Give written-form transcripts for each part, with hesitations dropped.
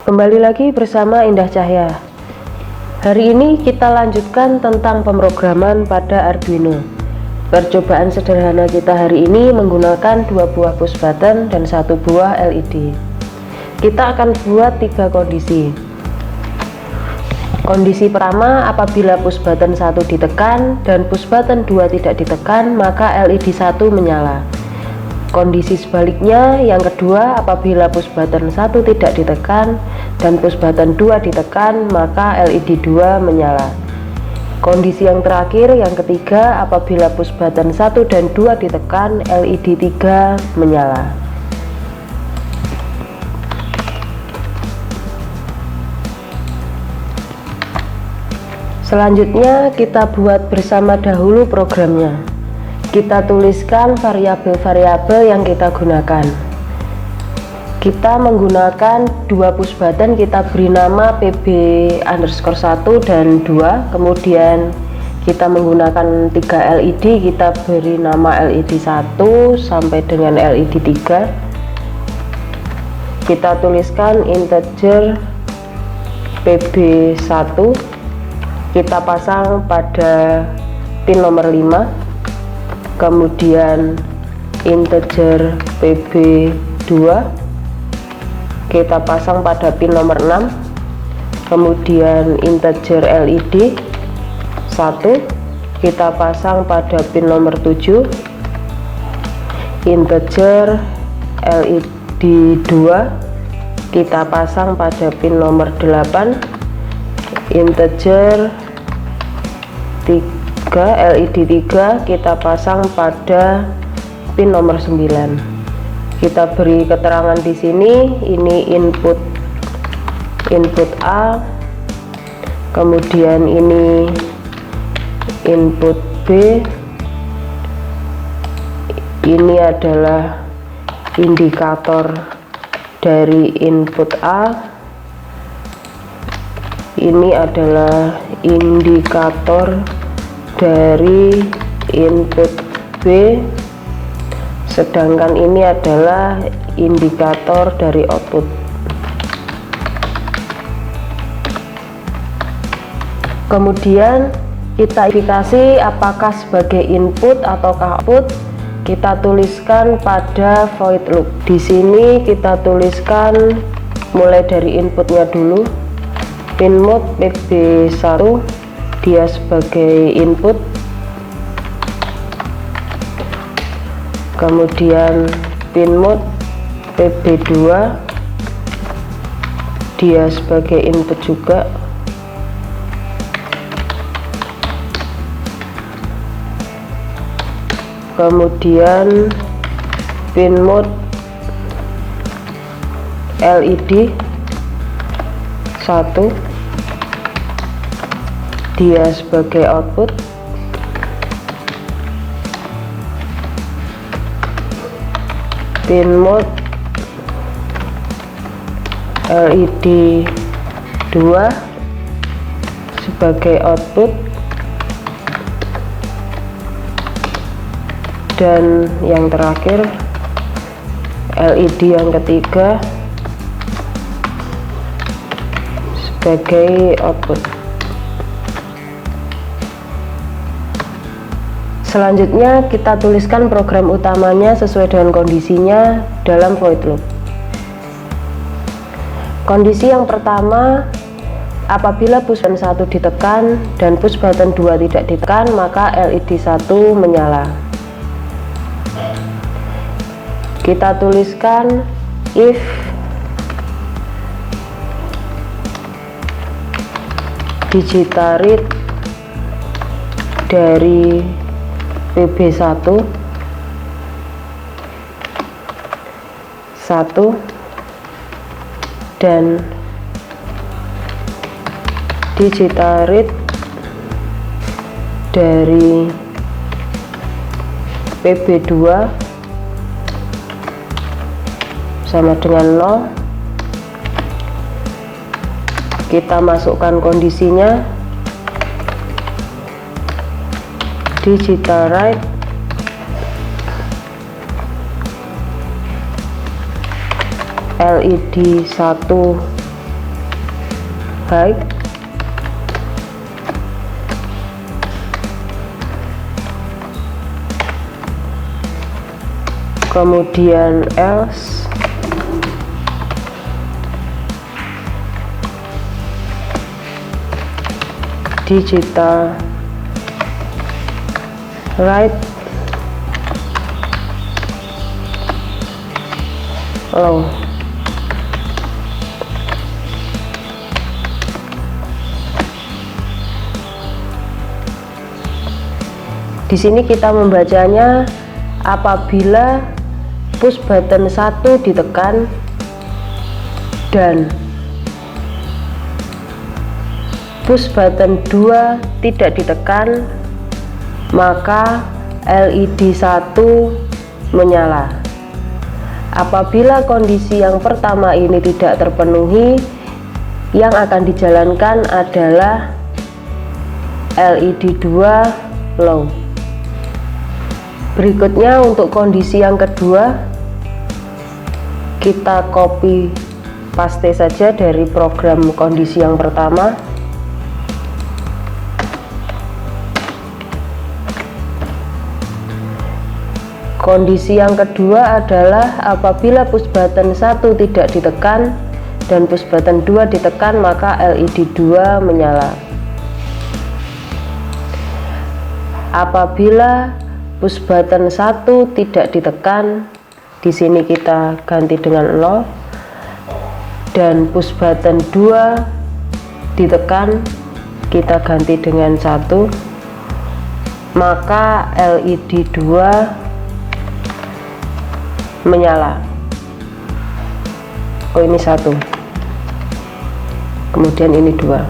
Kembali lagi bersama Indah Cahya. Hari ini kita lanjutkan tentang pemrograman pada Arduino. Percobaan sederhana kita hari ini menggunakan 2 buah push button dan 1 buah LED. Kita akan buat 3 kondisi. Kondisi pertama, apabila push button 1 ditekan dan push button 2 tidak ditekan, maka LED 1 menyala. Kondisi sebaliknya, yang kedua, apabila push button 1 tidak ditekan dan push button 2 ditekan, maka LED 2 menyala. Kondisi yang terakhir, yang ketiga, apabila push button 1 dan 2 ditekan, LED 3 menyala. Selanjutnya kita buat bersama dahulu programnya. Kita tuliskan variabel-variabel yang kita gunakan. Kita menggunakan 2 push button, kita beri nama PB_1 dan 2. Kemudian kita menggunakan 3 LED, kita beri nama LED 1 sampai dengan LED 3. Kita tuliskan integer PB1, kita pasang pada pin nomor 5. Kemudian integer PB2 kita pasang pada pin nomor 6. Kemudian integer LED 1 kita pasang pada pin nomor 7. Integer LED 2 kita pasang pada pin nomor 8. Integer LED 3 kita pasang pada pin nomor 9. Kita beri keterangan di sini, ini input A, kemudian ini input B, ini adalah indikator dari input A, ini adalah indikator dari input B, sedangkan ini adalah indikator dari output. Kemudian kita verifikasi apakah sebagai input ataukah output. Kita tuliskan pada void loop. Di sini kita tuliskan mulai dari inputnya dulu. Pin mode PB1 dia sebagai input, kemudian pin mode PB2 dia sebagai input juga, kemudian pin mode LED 1 dia sebagai output, pin mode LED 2 sebagai output, dan yang terakhir LED yang ketiga sebagai output. Selanjutnya kita tuliskan program utamanya sesuai dengan kondisinya dalam void loop. Kondisi yang pertama, apabila push button 1 ditekan dan push button 2 tidak ditekan, maka LED 1 menyala. Kita tuliskan if digital read dari PB1 1 dan digital read dari PB2 sama dengan 0. Kita masukkan kondisinya, digital write LED 1 high, kemudian else, digital right, low. Di sini kita membacanya apabila push button 1 ditekan dan push button 2 tidak ditekan, maka LED 1 menyala. Apabila kondisi yang pertama ini tidak terpenuhi, yang akan dijalankan adalah LED 2 low. Berikutnya untuk kondisi yang kedua, kita copy paste saja dari program kondisi yang pertama. Kondisi yang kedua adalah apabila push button 1 tidak ditekan dan push button 2 ditekan, maka LED 2 menyala. Apabila push button 1 tidak ditekan, di sini kita ganti dengan 0, dan push button 2 ditekan, kita ganti dengan 1, maka LED 2 menyala. Oh, ini 1, kemudian ini 2.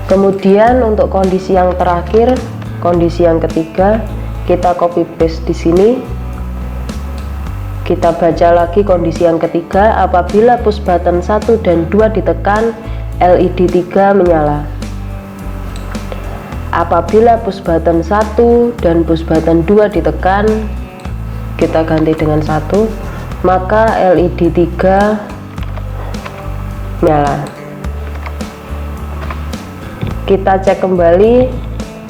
Kemudian untuk kondisi yang terakhir, kondisi yang ketiga, kita copy paste di sini. Kita baca lagi kondisi yang ketiga, apabila push button 1 dan 2 ditekan, LED 3 menyala. Apabila push button 1 dan push button 2 ditekan, kita ganti dengan 1, maka LED 3 menyala. Kita cek kembali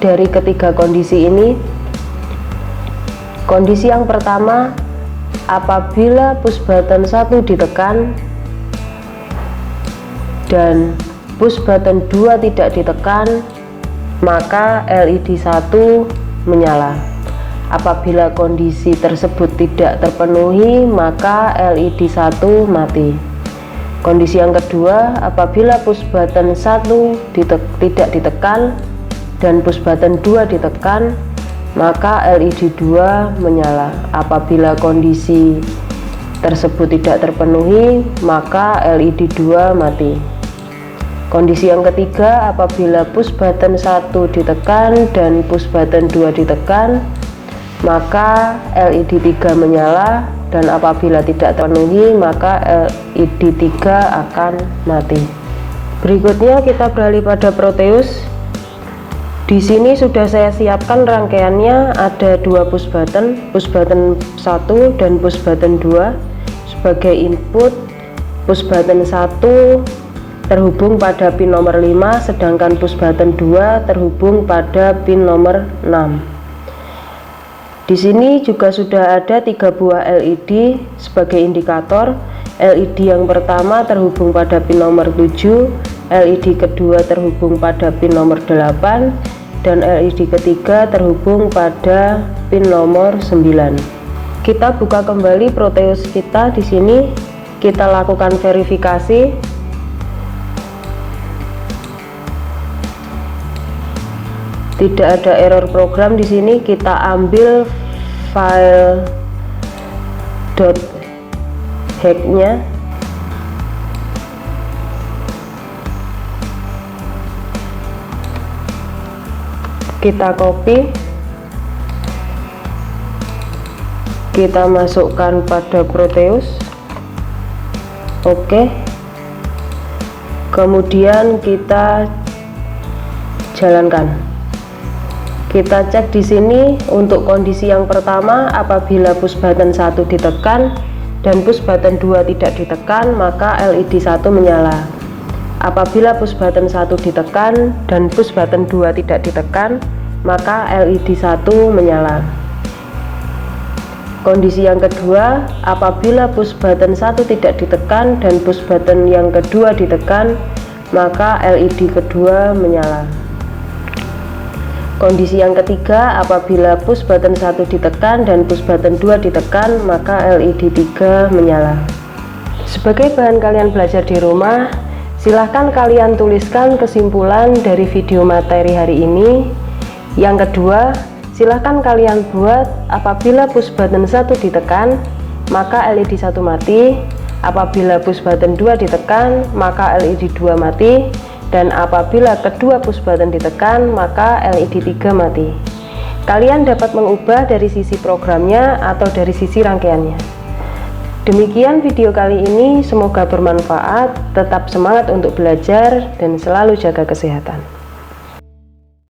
dari ketiga kondisi ini. Kondisi yang pertama, apabila push button 1 ditekan dan push button 2 tidak ditekan, maka LED 1 menyala. Apabila kondisi tersebut tidak terpenuhi, maka LED 1 mati. Kondisi yang kedua, apabila push button 1 tidak ditekan dan push button 2 ditekan, maka LED 2 menyala. Apabila kondisi tersebut tidak terpenuhi, maka LED 2 mati. Kondisi yang ketiga, apabila push button 1 ditekan dan push button 2 ditekan, maka LED 3 menyala, dan apabila tidak terpenuhi, maka LED 3 akan mati. Berikutnya kita beralih pada Proteus. Di sini sudah saya siapkan rangkaiannya, ada 2 push button 1 dan push button 2. Sebagai input, push button 1 terhubung pada pin nomor 5, sedangkan push button 2 terhubung pada pin nomor 6. Di sini juga sudah ada 3 buah LED sebagai indikator. LED yang pertama terhubung pada pin nomor 7, LED kedua terhubung pada pin nomor 8, dan LED ketiga terhubung pada pin nomor 9. Kita buka kembali Proteus kita. Di sini kita lakukan verifikasi. Tidak ada error program di sini. Kita ambil file .hack-nya. Kita copy, kita masukkan pada Proteus. Oke. Kemudian kita jalankan. Kita cek di sini untuk kondisi yang pertama, apabila push button 1 ditekan dan push button 2 tidak ditekan, maka LED 1 menyala. Apabila push button 1 ditekan dan push button 2 tidak ditekan, maka LED 1 menyala. Kondisi yang kedua, apabila push button 1 tidak ditekan dan push button yang kedua ditekan, maka LED kedua menyala. Kondisi yang ketiga, apabila push button 1 ditekan dan push button 2 ditekan, maka LED 3 menyala. Sebagai bahan kalian belajar di rumah, silahkan kalian tuliskan kesimpulan dari video materi hari ini. Yang kedua, silahkan kalian buat apabila push button 1 ditekan, maka LED 1 mati. Apabila push button 2 ditekan, maka LED 2 mati. Dan apabila kedua push button ditekan, maka LED 3 mati. Kalian dapat mengubah dari sisi programnya atau dari sisi rangkaiannya. Demikian video kali ini, semoga bermanfaat. Tetap semangat untuk belajar dan selalu jaga kesehatan.